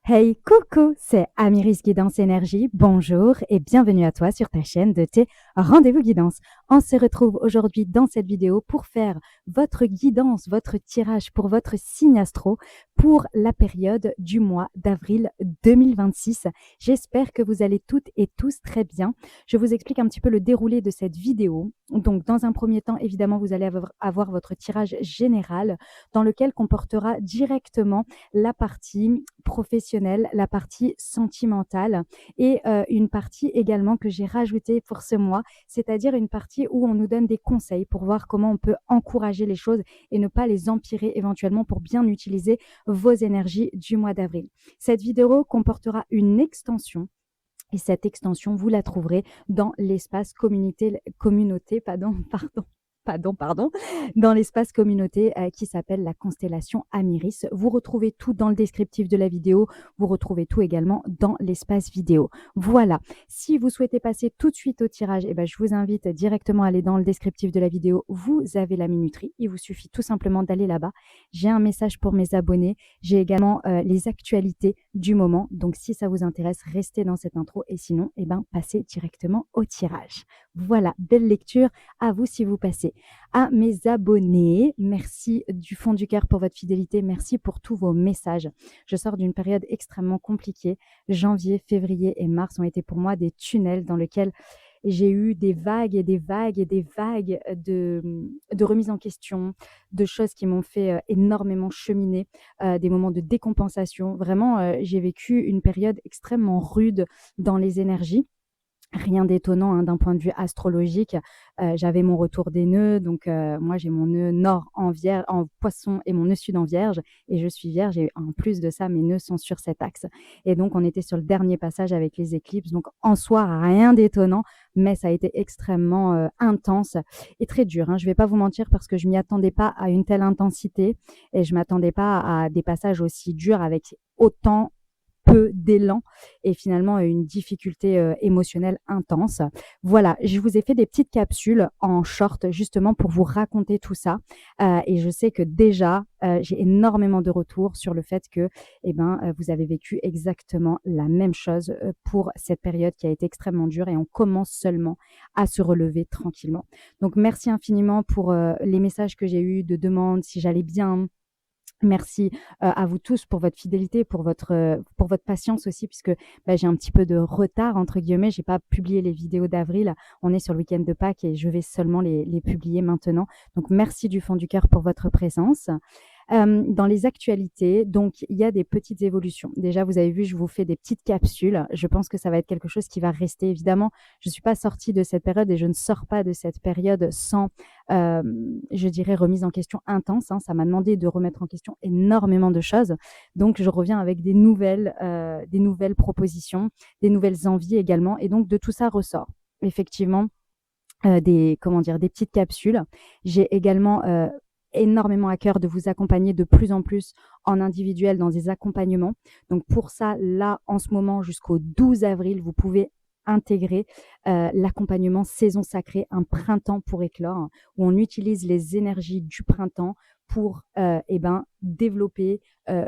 Hey, coucou, c'est Amiris Guidance Énergie. Bonjour et bienvenue à toi sur ta chaîne de tes rendez-vous guidance. On se retrouve aujourd'hui dans cette vidéo pour faire votre guidance, votre tirage pour votre signe astro pour la période du mois d'avril 2026. J'espère que vous allez toutes et tous très bien. Je vous explique un petit peu le déroulé de cette vidéo. Donc, dans un premier temps, évidemment, vous allez avoir votre tirage général dans lequel comportera directement la partie professionnelle, la partie sentimentale et une partie également que j'ai rajoutée pour ce mois, c'est-à-dire une partie où on nous donne des conseils pour voir comment on peut encourager les choses et ne pas les empirer éventuellement pour bien utiliser vos énergies du mois d'avril. Cette vidéo comportera une extension et cette extension, vous la trouverez dans l'espace communauté, dans l'espace communauté qui s'appelle la constellation Amiris. Vous retrouvez tout dans le descriptif de la vidéo. Vous retrouvez tout également dans l'espace vidéo. Voilà. Si vous souhaitez passer tout de suite au tirage, je vous invite directement à aller dans le descriptif de la vidéo. Vous avez la minuterie. Il vous suffit tout simplement d'aller là-bas. J'ai un message pour mes abonnés. J'ai également les actualités du moment. Donc, si ça vous intéresse, restez dans cette intro. Et sinon, passez directement au tirage. Voilà. Belle lecture. À vous si vous passez. À mes abonnés, merci du fond du cœur pour votre fidélité, merci pour tous vos messages. Je sors d'une période extrêmement compliquée. Janvier, février et mars ont été pour moi des tunnels dans lesquels j'ai eu des vagues et des vagues et des vagues de remise en question, de choses qui m'ont fait énormément cheminer, des moments de décompensation. Vraiment, j'ai vécu une période extrêmement rude dans les énergies. Rien d'étonnant d'un point de vue astrologique. J'avais mon retour des nœuds, donc moi j'ai mon nœud nord en poisson et mon nœud sud en vierge, et je suis vierge, et en plus de ça, mes nœuds sont sur cet axe. Et donc on était sur le dernier passage avec les éclipses, donc en soi, rien d'étonnant, mais ça a été extrêmement intense et très dur. Je ne vais pas vous mentir parce que je ne m'y attendais pas à une telle intensité, et je ne m'attendais pas à des passages aussi durs avec autant peu d'élan et finalement une difficulté émotionnelle intense. Voilà, je vous ai fait des petites capsules en short justement pour vous raconter tout ça. Et je sais que déjà, j'ai énormément de retours sur le fait que vous avez vécu exactement la même chose pour cette période qui a été extrêmement dure, et on commence seulement à se relever tranquillement. Donc, merci infiniment pour les messages que j'ai eus de demandes, si j'allais bien. Merci à vous tous pour votre fidélité, pour votre patience aussi, puisque j'ai un petit peu de retard, entre guillemets. J'ai pas publié les vidéos d'avril. On est sur le week-end de Pâques et je vais seulement les publier maintenant. Donc, merci du fond du cœur pour votre présence. Dans les actualités, donc, il y a des petites évolutions. Déjà, vous avez vu, je vous fais des petites capsules. Je pense que ça va être quelque chose qui va rester. Évidemment, je ne suis pas sortie de cette période et je ne sors pas de cette période sans, je dirais, remise en question intense. Ça m'a demandé de remettre en question énormément de choses. Donc, je reviens avec des nouvelles propositions, des nouvelles envies également. Et donc, de tout ça ressort effectivement des petites capsules. J'ai également énormément à cœur de vous accompagner de plus en plus en individuel dans des accompagnements. Donc pour ça, là, en ce moment, jusqu'au 12 avril, vous pouvez intégrer l'accompagnement saison sacrée, un printemps pour éclore, où on utilise les énergies du printemps pour développer,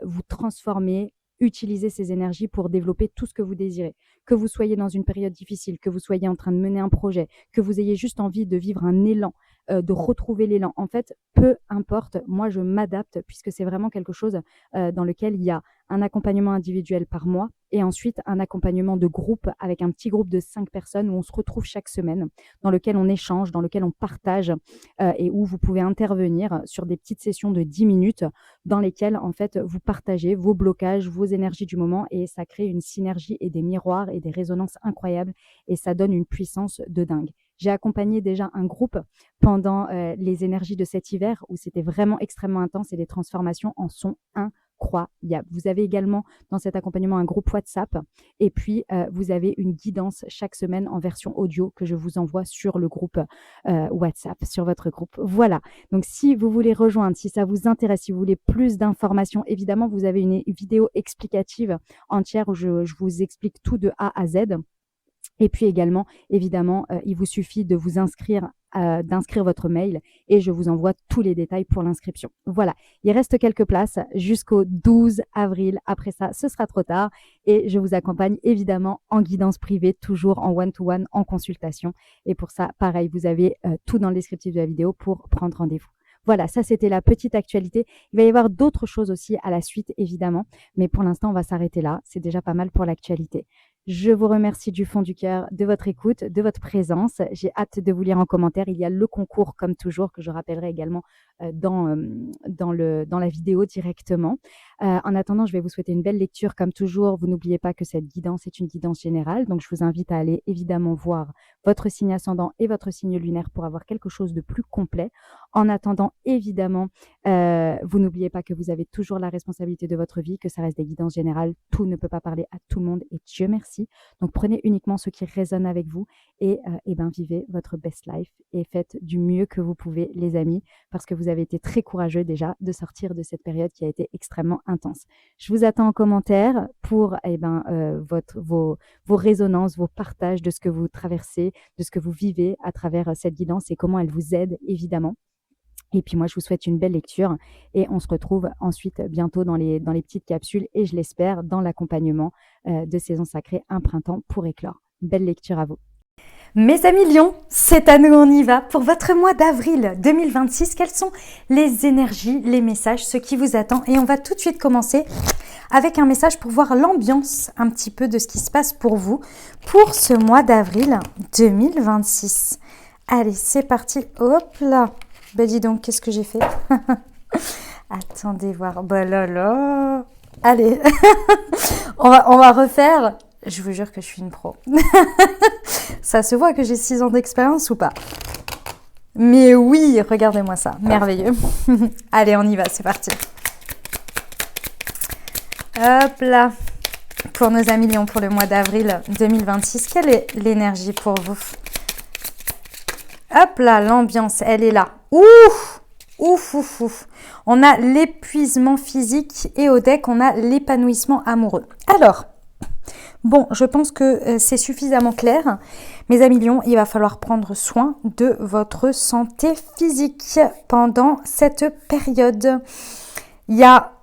vous transformer, utiliser ces énergies pour développer tout ce que vous désirez. Que vous soyez dans une période difficile, que vous soyez en train de mener un projet, que vous ayez juste envie de vivre un élan, de retrouver l'élan. En fait, peu importe, moi je m'adapte puisque c'est vraiment quelque chose dans lequel il y a un accompagnement individuel par mois et ensuite un accompagnement de groupe avec un petit groupe de 5 personnes où on se retrouve chaque semaine, dans lequel on échange, dans lequel on partage et où vous pouvez intervenir sur des petites sessions de 10 minutes dans lesquelles en fait vous partagez vos blocages, vos énergies du moment, et ça crée une synergie et des miroirs et des résonances incroyables, et ça donne une puissance de dingue. J'ai accompagné déjà un groupe pendant les énergies de cet hiver où c'était vraiment extrêmement intense et les transformations en sont incroyables. Vous avez également dans cet accompagnement un groupe WhatsApp, et puis vous avez une guidance chaque semaine en version audio que je vous envoie sur le groupe WhatsApp, sur votre groupe. Voilà, donc si vous voulez rejoindre, si ça vous intéresse, si vous voulez plus d'informations, évidemment vous avez une vidéo explicative entière où je vous explique tout de A à Z. Et puis également, évidemment, il vous suffit de vous inscrire, d'inscrire votre mail et je vous envoie tous les détails pour l'inscription. Voilà, il reste quelques places jusqu'au 12 avril. Après ça, ce sera trop tard et je vous accompagne évidemment en guidance privée, toujours en one-to-one, en consultation. Et pour ça, pareil, vous avez tout dans le descriptif de la vidéo pour prendre rendez-vous. Voilà, ça c'était la petite actualité. Il va y avoir d'autres choses aussi à la suite, évidemment, mais pour l'instant, on va s'arrêter là. C'est déjà pas mal pour l'actualité. Je vous remercie du fond du cœur de votre écoute, de votre présence. J'ai hâte de vous lire en commentaire. Il y a le concours, comme toujours, que je rappellerai également dans la vidéo directement. En attendant, je vais vous souhaiter une belle lecture. Comme toujours, vous n'oubliez pas que cette guidance est une guidance générale. Donc, je vous invite à aller évidemment voir votre signe ascendant et votre signe lunaire pour avoir quelque chose de plus complet. En attendant, évidemment, vous n'oubliez pas que vous avez toujours la responsabilité de votre vie, que ça reste des guidances générales. Tout ne peut pas parler à tout le monde et Dieu merci. Donc, prenez uniquement ce qui résonne avec vous et vivez votre best life et faites du mieux que vous pouvez, les amis, parce que vous avez été très courageux déjà de sortir de cette période qui a été extrêmement intense. Je vous attends en commentaire pour vos résonances, vos partages de ce que vous traversez, de ce que vous vivez à travers cette guidance et comment elle vous aide, évidemment. Et puis moi, je vous souhaite une belle lecture et on se retrouve ensuite bientôt dans les petites capsules et je l'espère dans l'accompagnement de Saison Sacrée, un printemps pour éclore. Belle lecture à vous. Mes amis lions, c'est à nous, on y va. Pour votre mois d'avril 2026, quelles sont les énergies, les messages, ce qui vous attend? Et on va tout de suite commencer avec un message pour voir l'ambiance un petit peu de ce qui se passe pour vous pour ce mois d'avril 2026. Allez, c'est parti. Hop là. Ben dis donc, qu'est-ce que j'ai fait? Attendez voir. Bah là là. Allez, on va refaire. Je vous jure que je suis une pro. Ça se voit que j'ai 6 ans d'expérience ou pas? Mais oui, regardez-moi ça. Merveilleux. Allez, on y va, c'est parti. Hop là. Pour nos amis lions, pour le mois d'avril 2026, quelle est l'énergie pour vous? Hop là, l'ambiance, elle est là. Ouf! Ouf, ouf, ouf. On a l'épuisement physique et au deck, on a l'épanouissement amoureux. Alors, bon, je pense que c'est suffisamment clair. Mes amis lions, il va falloir prendre soin de votre santé physique pendant cette période. Il y a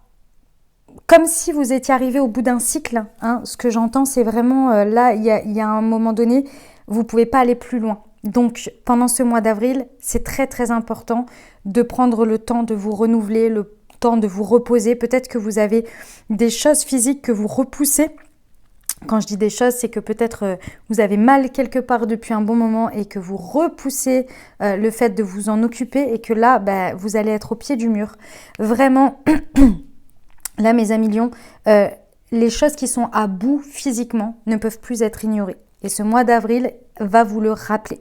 comme si vous étiez arrivé au bout d'un cycle. Hein. Ce que j'entends, c'est vraiment là, il y a un moment donné, vous ne pouvez pas aller plus loin. Donc, pendant ce mois d'avril, c'est très, très important de prendre le temps de vous renouveler, le temps de vous reposer. Peut-être que vous avez des choses physiques que vous repoussez. Quand je dis des choses, c'est que peut-être vous avez mal quelque part depuis un bon moment et que vous repoussez le fait de vous en occuper et que là, vous allez être au pied du mur. Vraiment, là, mes amis lions, les choses qui sont à bout physiquement ne peuvent plus être ignorées. Et ce mois d'avril va vous le rappeler.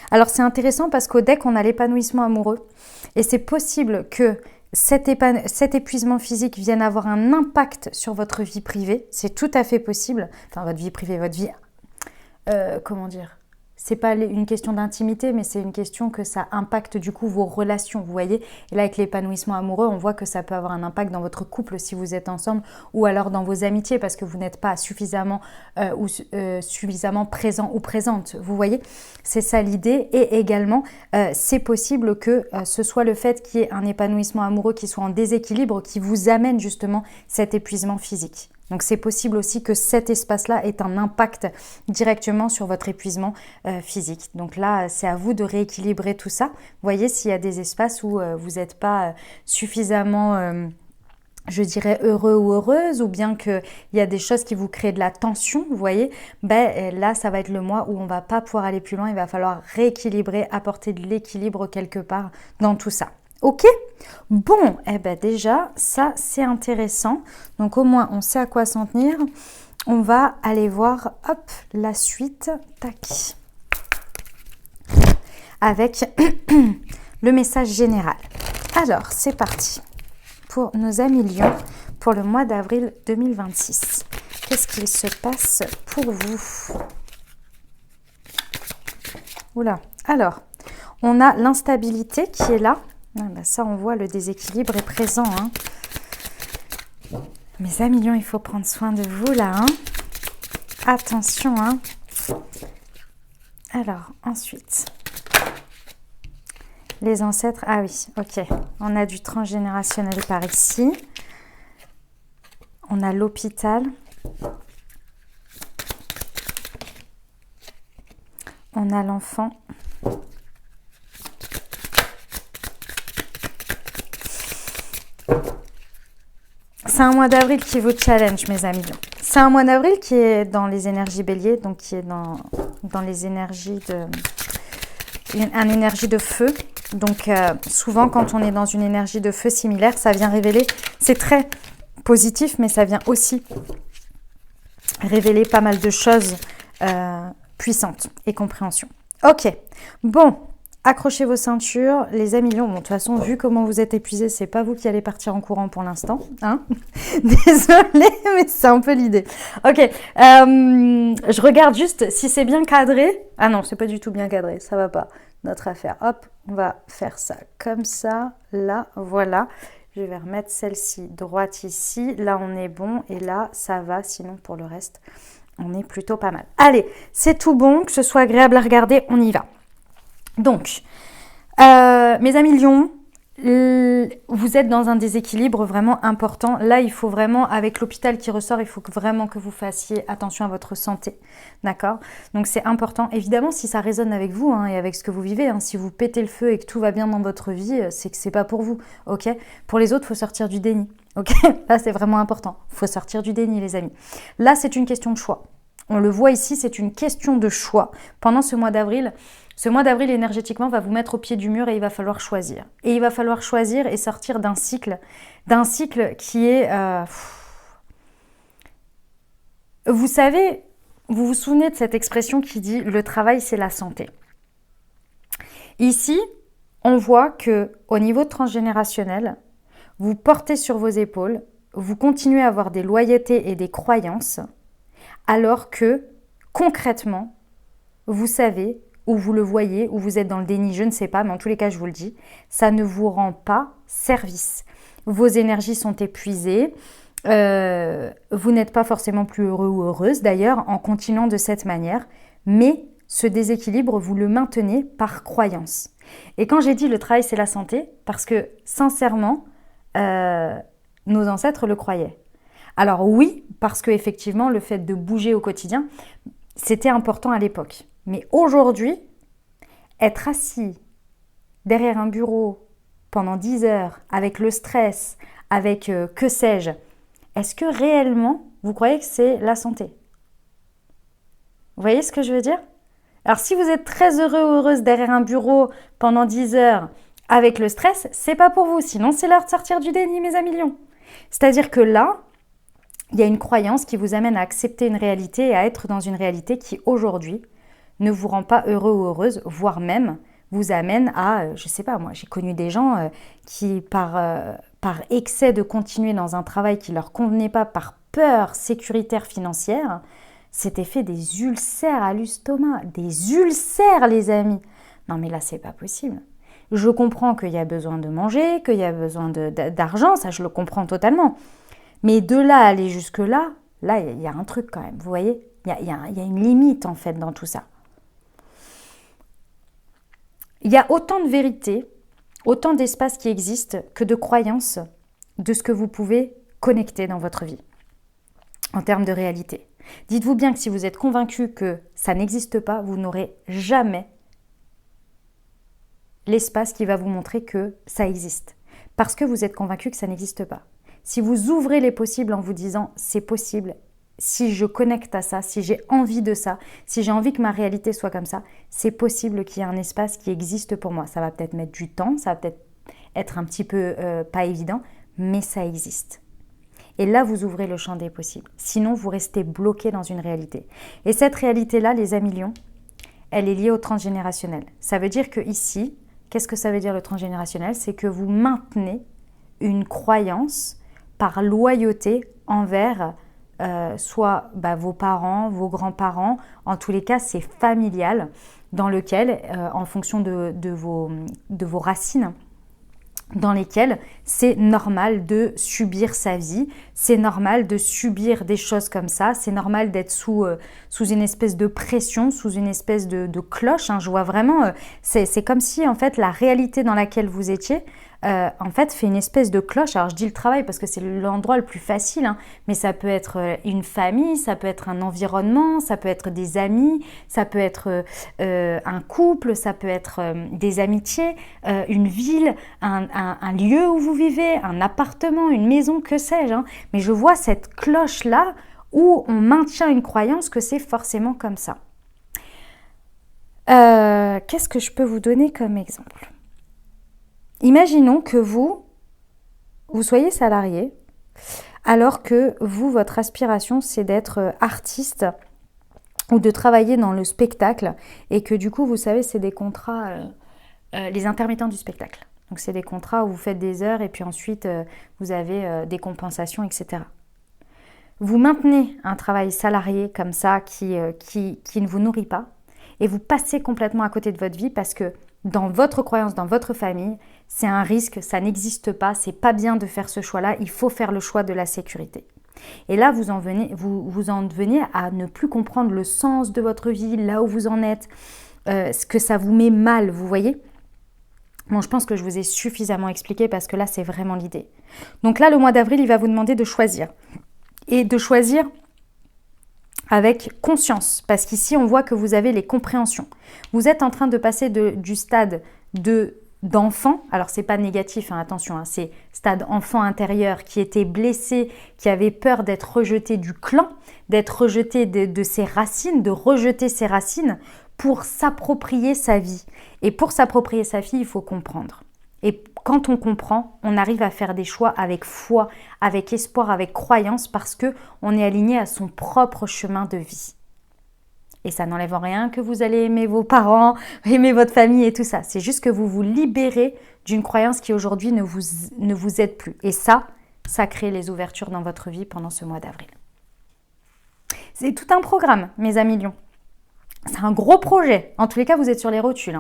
Alors, c'est intéressant parce qu'au deck, on a l'épanouissement amoureux. Et c'est possible que cet épuisement physique vienne avoir un impact sur votre vie privée. C'est tout à fait possible. Enfin, votre vie privée, votre vie... comment dire ? C'est pas une question d'intimité, mais c'est une question que ça impacte du coup vos relations, vous voyez. Et là, avec l'épanouissement amoureux, on voit que ça peut avoir un impact dans votre couple si vous êtes ensemble ou alors dans vos amitiés parce que vous n'êtes pas suffisamment suffisamment présent ou présente, vous voyez. C'est ça l'idée. Et également, c'est possible que ce soit le fait qu'il y ait un épanouissement amoureux qui soit en déséquilibre qui vous amène justement cet épuisement physique. Donc, c'est possible aussi que cet espace-là ait un impact directement sur votre épuisement physique. Donc là, c'est à vous de rééquilibrer tout ça. Vous voyez, s'il y a des espaces où vous n'êtes pas suffisamment, je dirais, heureux ou heureuse, ou bien qu'il y a des choses qui vous créent de la tension, vous voyez, là, ça va être le mois où on ne va pas pouvoir aller plus loin. Il va falloir rééquilibrer, apporter de l'équilibre quelque part dans tout ça. Ok? Bon, déjà, ça c'est intéressant. Donc au moins, on sait à quoi s'en tenir. On va aller voir, hop, la suite. Tac. Avec le message général. Alors, c'est parti. Pour nos amis lions, pour le mois d'avril 2026. Qu'est-ce qu'il se passe pour vous? Oula. Alors, on a l'instabilité qui est là. Ça, on voit le déséquilibre est présent. Hein. Mes amis lions, il faut prendre soin de vous là. Hein. Attention. Hein. Alors, ensuite, les ancêtres. Ah oui, ok. On a du transgénérationnel par ici. On a l'hôpital. On a l'enfant. C'est un mois d'avril qui vous challenge, mes amis. C'est un mois d'avril qui est dans les énergies bélier, donc qui est dans les énergies une énergie de feu. Donc, souvent, quand on est dans une énergie de feu similaire, ça vient révéler, c'est très positif, mais ça vient aussi révéler pas mal de choses puissantes et compréhension. Ok, bon, accrochez vos ceintures, les amis lions. Bon, de toute façon, vu comment vous êtes épuisés, c'est pas vous qui allez partir en courant pour l'instant. Hein. Désolée, mais c'est un peu l'idée. Ok, je regarde juste si c'est bien cadré. Ah non, c'est pas du tout bien cadré, ça va pas. Notre affaire. Hop, on va faire ça comme ça, là, voilà. Je vais remettre celle-ci droite ici. Là, on est bon et là, ça va. Sinon, pour le reste, on est plutôt pas mal. Allez, c'est tout bon, que ce soit agréable à regarder, on y va. Donc, mes amis lions, vous êtes dans un déséquilibre vraiment important. Là, il faut vraiment, avec l'hôpital qui ressort, il faut vraiment que vous fassiez attention à votre santé. D'accord? Donc, c'est important. Évidemment, si ça résonne avec vous et avec ce que vous vivez, si vous pétez le feu et que tout va bien dans votre vie, c'est que c'est pas pour vous. Ok? Pour les autres, il faut sortir du déni. Ok? Là, c'est vraiment important. Il faut sortir du déni, les amis. Là, c'est une question de choix. On le voit ici, c'est une question de choix. Pendant ce mois d'avril, énergétiquement, va vous mettre au pied du mur et il va falloir choisir. Et il va falloir choisir et sortir d'un cycle qui est... Vous savez, vous vous souvenez de cette expression qui dit « le travail, c'est la santé ». Ici, on voit que au niveau transgénérationnel, vous portez sur vos épaules, vous continuez à avoir des loyautés et des croyances, alors que, concrètement, vous savez, ou vous le voyez, ou vous êtes dans le déni, je ne sais pas, mais en tous les cas, je vous le dis, ça ne vous rend pas service. Vos énergies sont épuisées, vous n'êtes pas forcément plus heureux ou heureuse, d'ailleurs, en continuant de cette manière, mais ce déséquilibre, vous le maintenez par croyance. Et quand j'ai dit le travail, c'est la santé, parce que, sincèrement, nos ancêtres le croyaient. Alors oui, parce qu'effectivement, le fait de bouger au quotidien, c'était important à l'époque. Mais aujourd'hui, être assis derrière un bureau pendant 10 heures, avec le stress, avec que sais-je, est-ce que réellement, vous croyez que c'est la santé? Vous voyez ce que je veux dire? Alors si vous êtes très heureux ou heureuse derrière un bureau pendant 10 heures avec le stress, c'est pas pour vous. Sinon, c'est l'heure de sortir du déni, mes amis lions. C'est-à-dire que là, il y a une croyance qui vous amène à accepter une réalité et à être dans une réalité qui, aujourd'hui, ne vous rend pas heureux ou heureuse, voire même vous amène à, je sais pas, moi, j'ai connu des gens qui, par excès de continuer dans un travail qui leur convenait pas, par peur sécuritaire financière, s'étaient fait des ulcères à l'estomac. Des ulcères, les amis. Non, mais là, c'est pas possible. Je comprends qu'il y a besoin de manger, qu'il y a besoin d'argent, ça, je le comprends totalement. Mais de là à aller jusque-là, là, il y a un truc quand même, vous voyez, il y a une limite en fait dans tout ça. Il y a autant de vérité, autant d'espace qui existe que de croyances de ce que vous pouvez connecter dans votre vie en termes de réalité. Dites-vous bien que si vous êtes convaincu que ça n'existe pas, vous n'aurez jamais l'espace qui va vous montrer que ça existe. Parce que vous êtes convaincu que ça n'existe pas. Si vous ouvrez les possibles en vous disant « c'est possible », si je connecte à ça, si j'ai envie de ça, si j'ai envie que ma réalité soit comme ça, c'est possible qu'il y ait un espace qui existe pour moi. Ça va peut-être mettre du temps, ça va peut-être être un petit peu pas évident, mais ça existe. Et là, vous ouvrez le champ des possibles. Sinon, vous restez bloqué dans une réalité. Et cette réalité-là, les amis lions, elle est liée au transgénérationnel. Ça veut dire que ici, qu'est-ce que ça veut dire le transgénérationnel? C'est que vous maintenez une croyance par loyauté envers soit vos parents, vos grands-parents, en tous les cas c'est familial, dans lequel, en fonction de vos racines, dans lesquels c'est normal de subir sa vie, c'est normal de subir des choses comme ça, c'est normal d'être sous une espèce de pression, sous une espèce de cloche. Je vois vraiment, c'est comme si en fait la réalité dans laquelle vous étiez, en fait fait une espèce de cloche. Alors je dis le travail parce que c'est l'endroit le plus facile, mais ça peut être une famille, ça peut être un environnement, ça peut être des amis, ça peut être un couple, ça peut être des amitiés, une ville, un lieu où vous vivez, un appartement, une maison, que sais-je. Mais je vois cette cloche-là où on maintient une croyance que c'est forcément comme ça. Qu'est-ce que je peux vous donner comme exemple ? Imaginons que vous soyez salarié, alors que vous, votre aspiration, c'est d'être artiste ou de travailler dans le spectacle, et que du coup, vous savez, c'est des contrats, les intermittents du spectacle. Donc, c'est des contrats où vous faites des heures et puis ensuite, vous avez des compensations, etc. Vous maintenez un travail salarié comme ça qui ne vous nourrit pas, et vous passez complètement à côté de votre vie parce que dans votre croyance, dans votre famille, c'est un risque, ça n'existe pas, c'est pas bien de faire ce choix-là, il faut faire le choix de la sécurité. Et là, vous en devenez à ne plus comprendre le sens de votre vie, là où vous en êtes, ce que ça vous met mal, vous voyez ? Bon, je pense que je vous ai suffisamment expliqué parce que là, c'est vraiment l'idée. Donc là, le mois d'avril, il va vous demander de choisir. Et de choisir avec conscience, parce qu'ici, on voit que vous avez les compréhensions. Vous êtes en train de passer du stade d'enfant, alors c'est pas négatif, attention, c'est stade enfant intérieur qui était blessé, qui avait peur d'être rejeté du clan, d'être rejeté de ses racines, de rejeter ses racines pour s'approprier sa vie. Et pour s'approprier sa vie, il faut comprendre. Et quand on comprend, on arrive à faire des choix avec foi, avec espoir, avec croyance, parce qu'on est aligné à son propre chemin de vie. Et ça n'enlève en rien que vous allez aimer vos parents, aimer votre famille et tout ça. C'est juste que vous vous libérez d'une croyance qui aujourd'hui ne vous aide plus. Et ça crée les ouvertures dans votre vie pendant ce mois d'avril. C'est tout un programme, mes amis lions. C'est un gros projet. En tous les cas, vous êtes sur les rotules.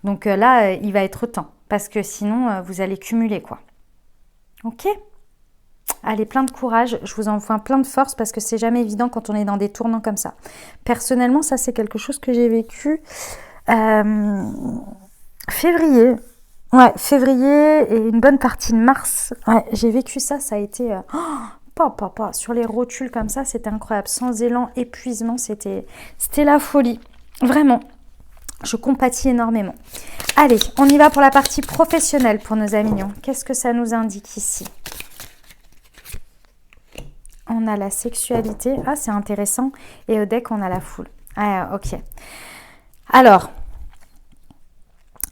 Donc là, il va être temps. Parce que sinon, vous allez cumuler, quoi. Ok ? Allez, plein de courage. Je vous envoie plein de force parce que c'est jamais évident quand on est dans des tournants comme ça. Personnellement, ça, c'est quelque chose que j'ai vécu février. Ouais, février et une bonne partie de mars. Ouais, j'ai vécu ça. Ça a été... sur les rotules comme ça, c'était incroyable. Sans élan, épuisement, c'était la folie. Vraiment. Je compatis énormément. Allez, on y va pour la partie professionnelle pour nos amis lions. Qu'est-ce que ça nous indique ici ? On a la sexualité. Ah, c'est intéressant. Et au deck, on a la foule. Ah, ok. Alors,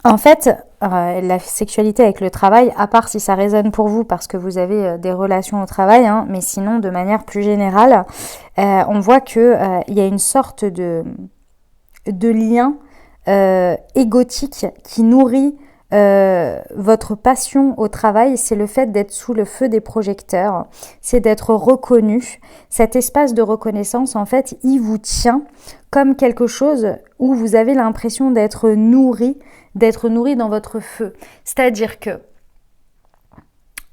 en fait, la sexualité avec le travail, à part si ça résonne pour vous parce que vous avez des relations au travail, mais sinon, de manière plus générale, on voit qu'il y a une sorte de lien égotique qui nourrit votre passion au travail, c'est le fait d'être sous le feu des projecteurs, c'est d'être reconnu. Cet espace de reconnaissance, en fait, il vous tient comme quelque chose où vous avez l'impression d'être nourri dans votre feu. C'est-à-dire que,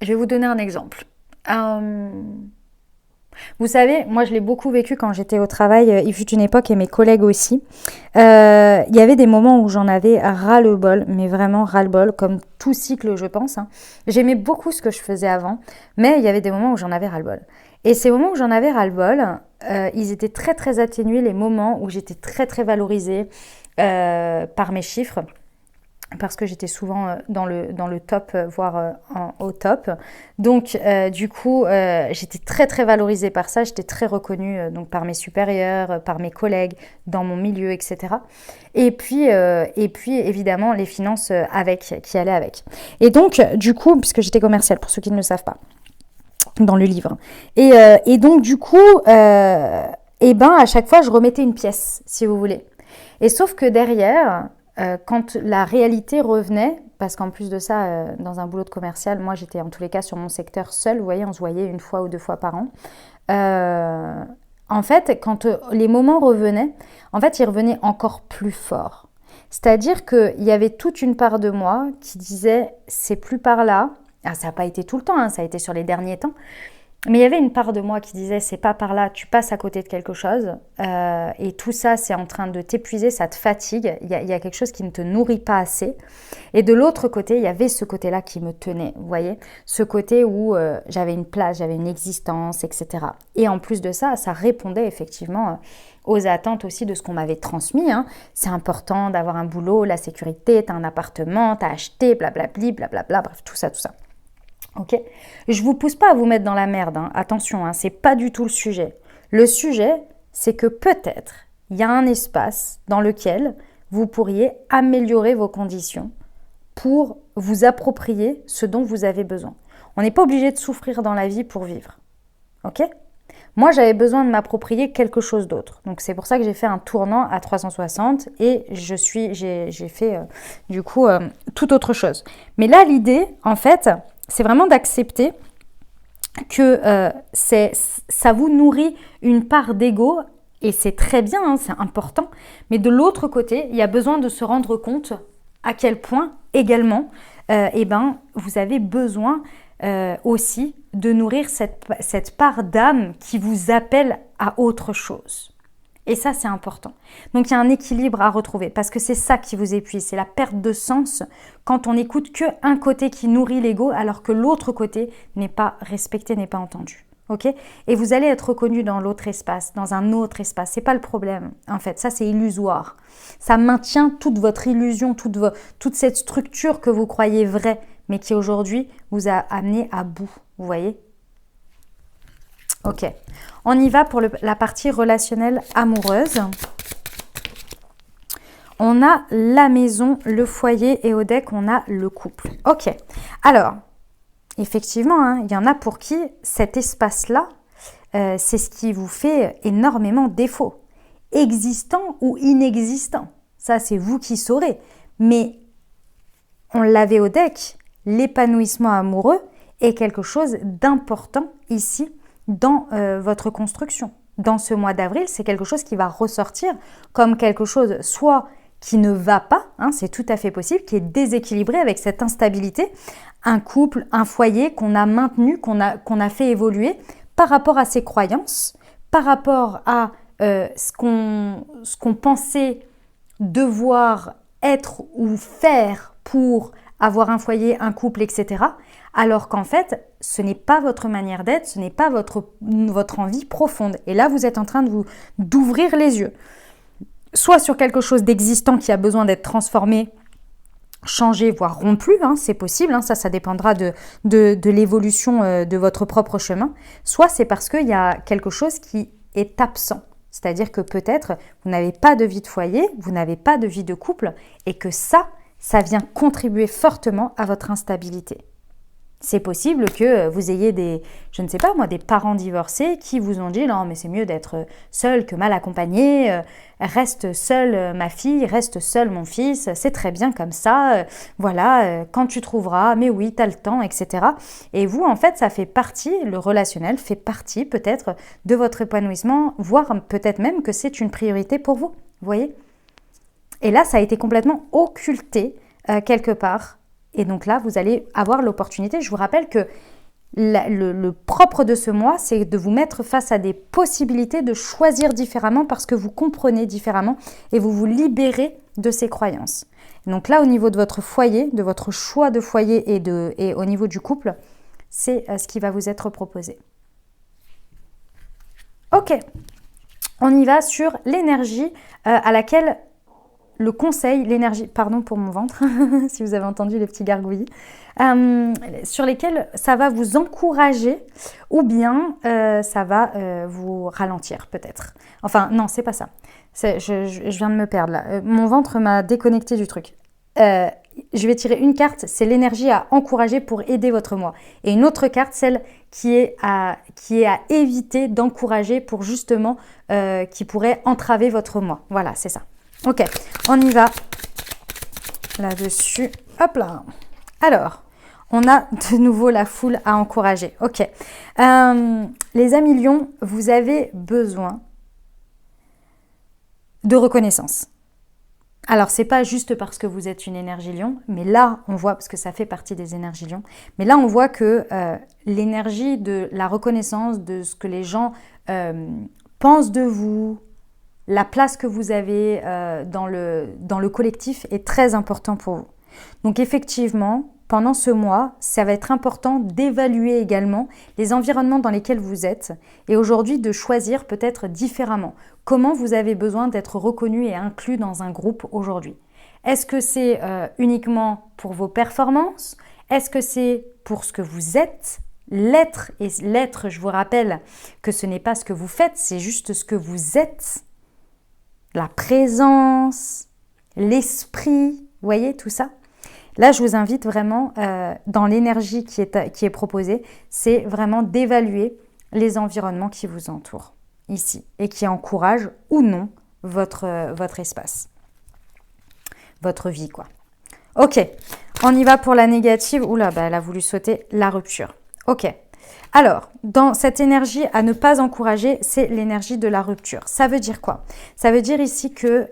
je vais vous donner un exemple. Vous savez, moi je l'ai beaucoup vécu quand j'étais au travail, il fut une époque et mes collègues aussi. Il y avait des moments où j'en avais ras-le-bol, mais vraiment ras-le-bol, comme tout cycle je pense. J'aimais beaucoup ce que je faisais avant, mais il y avait des moments où j'en avais ras-le-bol. Et ces moments où j'en avais ras-le-bol, ils étaient très très atténués, les moments où j'étais très très valorisée par mes chiffres. Parce que j'étais souvent dans le top, voire au top. Donc, du coup, j'étais très, très valorisée par ça. J'étais très reconnue donc par mes supérieurs, par mes collègues, dans mon milieu, etc. Et puis évidemment, les finances qui allaient avec. Et donc, du coup, puisque j'étais commerciale, pour ceux qui ne le savent pas, dans le livre. Et donc, du coup, à chaque fois, je remettais une pièce, si vous voulez. Et sauf que derrière... quand la réalité revenait, parce qu'en plus de ça, dans un boulot de commercial, moi j'étais en tous les cas sur mon secteur seule, vous voyez, on se voyait 1 fois ou 2 fois par an. En fait, quand les moments revenaient, en fait, ils revenaient encore plus fort. C'est-à-dire qu'il y avait toute une part de moi qui disait « c'est plus par là ». Ah, ça n'a pas été tout le temps, hein, ça a été sur les derniers temps. Mais il y avait une part de moi qui disait c'est pas par là, tu passes à côté de quelque chose et tout ça c'est en train de t'épuiser, ça te fatigue, il y a quelque chose qui ne te nourrit pas assez. Et de l'autre côté, il y avait ce côté-là qui me tenait, vous voyez, ce côté où j'avais une place, j'avais une existence, etc. Et en plus de ça, ça répondait effectivement aux attentes aussi de ce qu'on m'avait transmis. Hein. C'est important d'avoir un boulot, la sécurité, t'as un appartement, t'as acheté, blablabli, blablabla, bref, tout ça, tout ça. Ok, je vous pousse pas à vous mettre dans la merde, hein. Attention, hein, c'est pas du tout le sujet. Le sujet, c'est que peut-être il y a un espace dans lequel vous pourriez améliorer vos conditions pour vous approprier ce dont vous avez besoin. On n'est pas obligé de souffrir dans la vie pour vivre. Ok? Moi, j'avais besoin de m'approprier quelque chose d'autre. Donc, c'est pour ça que j'ai fait un tournant à 360 et j'ai fait du coup toute autre chose. Mais là, l'idée, en fait, c'est vraiment d'accepter que ça vous nourrit une part d'ego et c'est très bien, hein, c'est important. Mais de l'autre côté, il y a besoin de se rendre compte à quel point également, vous avez besoin aussi de nourrir cette part d'âme qui vous appelle à autre chose. Et ça, c'est important. Donc, il y a un équilibre à retrouver parce que c'est ça qui vous épuise. C'est la perte de sens quand on n'écoute qu'un côté qui nourrit l'ego alors que l'autre côté n'est pas respecté, n'est pas entendu. Ok ? Et vous allez être reconnu dans l'autre espace, dans un autre espace. C'est pas le problème. En fait, ça, c'est illusoire. Ça maintient toute votre illusion, toute cette structure que vous croyez vraie, mais qui aujourd'hui vous a amené à bout. Vous voyez ? Ok, on y va pour la partie relationnelle amoureuse. On a la maison, le foyer et au deck, on a le couple. Ok, alors, effectivement, hein, il y en a pour qui cet espace-là, c'est ce qui vous fait énormément défaut. Existant ou inexistant, ça c'est vous qui saurez. Mais on l'avait au deck, l'épanouissement amoureux est quelque chose d'important ici dans votre construction. Dans ce mois d'avril, c'est quelque chose qui va ressortir comme quelque chose soit qui ne va pas, hein, c'est tout à fait possible, qui est déséquilibré avec cette instabilité, un couple, un foyer qu'on a maintenu, qu'on a fait évoluer par rapport à ses croyances, par rapport à ce qu'on pensait devoir être ou faire pour avoir un foyer, un couple, etc. Alors qu'en fait, ce n'est pas votre manière d'être, ce n'est pas votre envie profonde. Et là, vous êtes en train d'ouvrir les yeux. Soit sur quelque chose d'existant qui a besoin d'être transformé, changé, voire rompu, hein, c'est possible, hein, ça dépendra de l'évolution de votre propre chemin. Soit c'est parce qu'il y a quelque chose qui est absent. C'est-à-dire que peut-être vous n'avez pas de vie de foyer, vous n'avez pas de vie de couple et que ça vient contribuer fortement à votre instabilité. C'est possible que vous ayez des parents divorcés qui vous ont dit « Non, mais c'est mieux d'être seul que mal accompagné, reste seule ma fille, reste seul mon fils, c'est très bien comme ça, quand tu trouveras, mais oui, t'as le temps, etc. » Et vous, en fait, ça fait partie, le relationnel fait partie peut-être de votre épanouissement, voire peut-être même que c'est une priorité pour vous, vous voyez ? Et là, ça a été complètement occulté quelque part. Et donc là, vous allez avoir l'opportunité. Je vous rappelle que le propre de ce mois, c'est de vous mettre face à des possibilités de choisir différemment parce que vous comprenez différemment et vous vous libérez de ces croyances. Donc là, au niveau de votre foyer, de votre choix de foyer et au niveau du couple, c'est ce qui va vous être proposé. Ok, on y va sur l'énergie à laquelle... Le conseil, l'énergie, pardon pour mon ventre, si vous avez entendu les petits gargouillis, sur lesquels ça va vous encourager ou bien ça va vous ralentir peut-être. Enfin, non, c'est pas ça. Je viens de me perdre là. Mon ventre m'a déconnecté du truc. Je vais tirer une carte, c'est l'énergie à encourager pour aider votre mois. Et une autre carte, celle qui est à éviter d'encourager pour justement qui pourrait entraver votre mois. Voilà, c'est ça. Ok, on y va là-dessus. Hop là. Alors, on a de nouveau la foule à encourager. Ok. Les amis lions, vous avez besoin de reconnaissance. Alors, c'est pas juste parce que vous êtes une énergie lion, mais là, on voit, parce que ça fait partie des énergies lion, mais là, on voit que l'énergie de la reconnaissance, de ce que les gens pensent de vous, la place que vous avez dans le collectif est très important pour vous. Donc effectivement, pendant ce mois, ça va être important d'évaluer également les environnements dans lesquels vous êtes et aujourd'hui de choisir peut-être différemment comment vous avez besoin d'être reconnu et inclus dans un groupe aujourd'hui. Est-ce que c'est uniquement pour vos performances? Est-ce que c'est pour ce que vous êtes? L'être, et l'être, je vous rappelle que ce n'est pas ce que vous faites, c'est juste ce que vous êtes. La présence, l'esprit, vous voyez tout ça? Là, je vous invite vraiment, dans l'énergie qui est proposée, c'est vraiment d'évaluer les environnements qui vous entourent ici et qui encouragent ou non votre espace, votre vie, quoi. Ok, on y va pour la négative. Oula, bah, elle a voulu sauter la rupture. Ok. Alors, dans cette énergie à ne pas encourager, c'est l'énergie de la rupture. Ça veut dire quoi? Ça veut dire ici que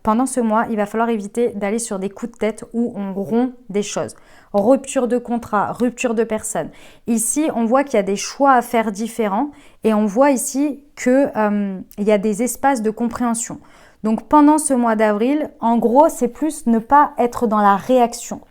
pendant ce mois, il va falloir éviter d'aller sur des coups de tête où on rompt des choses. Rupture de contrat, rupture de personne. Ici, on voit qu'il y a des choix à faire différents et on voit ici qu'il y a des espaces de compréhension. Donc, pendant ce mois d'avril, en gros, c'est plus ne pas être dans la réaction.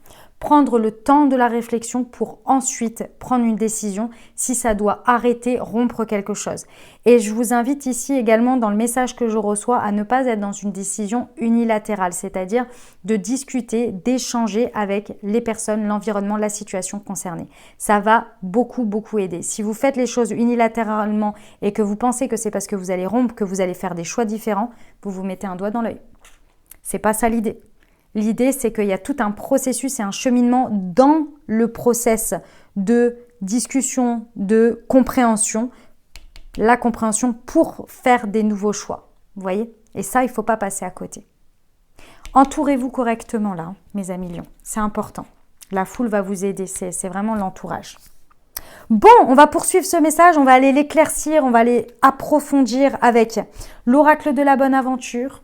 Prendre le temps de la réflexion pour ensuite prendre une décision si ça doit arrêter, rompre quelque chose. Et je vous invite ici également dans le message que je reçois à ne pas être dans une décision unilatérale, c'est-à-dire de discuter, d'échanger avec les personnes, l'environnement, la situation concernée. Ça va beaucoup, beaucoup aider. Si vous faites les choses unilatéralement et que vous pensez que c'est parce que vous allez rompre, que vous allez faire des choix différents, vous vous mettez un doigt dans l'œil. C'est pas ça l'idée. L'idée, c'est qu'il y a tout un processus et un cheminement dans le process de discussion, de compréhension, la compréhension pour faire des nouveaux choix. Vous voyez? Et ça, il ne faut pas passer à côté. Entourez-vous correctement là, mes amis lions. C'est important. La foule va vous aider. C'est vraiment l'entourage. Bon, on va poursuivre ce message. On va aller l'éclaircir. On va aller approfondir avec l'oracle de la bonne aventure.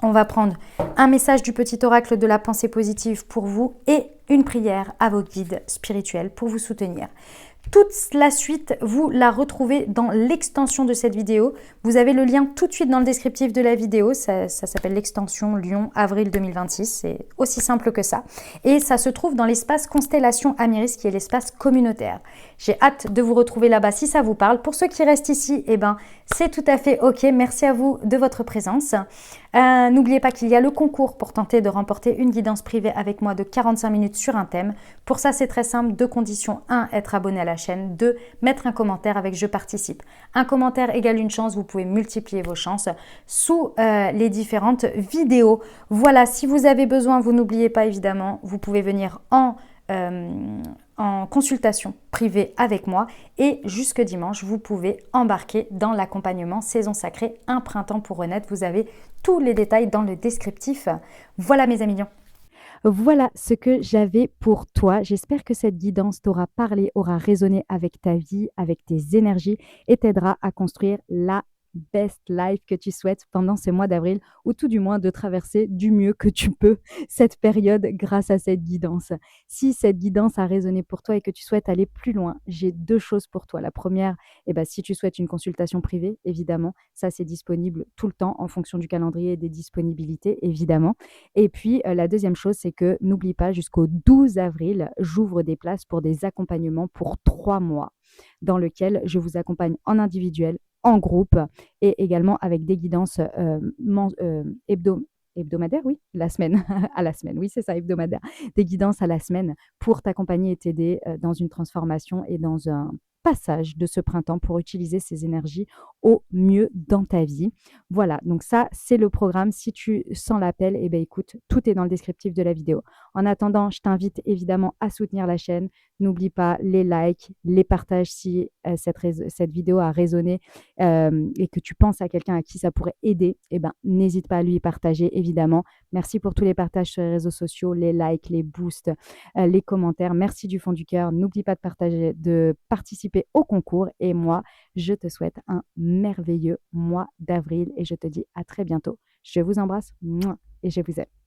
On va prendre un message du petit oracle de la pensée positive pour vous et une prière à votre guide spirituel pour vous soutenir. Toute la suite, vous la retrouvez dans l'extension de cette vidéo. Vous avez le lien tout de suite dans le descriptif de la vidéo. Ça s'appelle l'extension Lyon Avril 2026. C'est aussi simple que ça. Et ça se trouve dans l'espace Constellation Amiris, qui est l'espace communautaire. J'ai hâte de vous retrouver là-bas si ça vous parle. Pour ceux qui restent ici, eh ben, c'est tout à fait OK. Merci à vous de votre présence. N'oubliez pas qu'il y a le concours pour tenter de remporter une guidance privée avec moi de 45 minutes sur un thème. Pour ça, c'est très simple. 2 conditions. 1, être abonné à la chaîne. 2, mettre un commentaire avec je participe. Un commentaire égale une chance. Vous pouvez multiplier vos chances sous les différentes vidéos. Voilà, si vous avez besoin, vous n'oubliez pas évidemment, vous pouvez venir en consultation privée avec moi et jusque dimanche, vous pouvez embarquer dans l'accompagnement Saison Sacrée, un printemps pour renaître. Vous avez tous les détails dans le descriptif. Voilà mes amis lions. Voilà ce que j'avais pour toi. J'espère que cette guidance t'aura parlé, aura résonné avec ta vie, avec tes énergies et t'aidera à construire la best life que tu souhaites pendant ce mois d'avril ou tout du moins de traverser du mieux que tu peux cette période grâce à cette guidance. Si cette guidance a résonné pour toi et que tu souhaites aller plus loin, j'ai 2 choses pour toi. La première, si tu souhaites une consultation privée, évidemment, ça c'est disponible tout le temps en fonction du calendrier et des disponibilités, évidemment. Et puis, la deuxième chose, c'est que n'oublie pas, jusqu'au 12 avril, j'ouvre des places pour des accompagnements pour 3 mois dans lequel je vous accompagne en individuel, en groupe et également avec des guidances hebdomadaires, oui, la semaine, à la semaine, oui, c'est ça, hebdomadaire, des guidances à la semaine pour t'accompagner et t'aider dans une transformation et dans un passage de ce printemps pour utiliser ces énergies au mieux dans ta vie. Voilà, donc ça, c'est le programme. Si tu sens l'appel, écoute, tout est dans le descriptif de la vidéo. En attendant, je t'invite évidemment à soutenir la chaîne. N'oublie pas les likes, les partages si cette vidéo a résonné et que tu penses à quelqu'un à qui ça pourrait aider, n'hésite pas à lui partager, évidemment. Merci pour tous les partages sur les réseaux sociaux, les likes, les boosts, les commentaires. Merci du fond du cœur. N'oublie pas de partager, de participer au concours. Et moi, je te souhaite un merveilleux mois d'avril et je te dis à très bientôt Je vous embrasse, mouah, et je vous aime.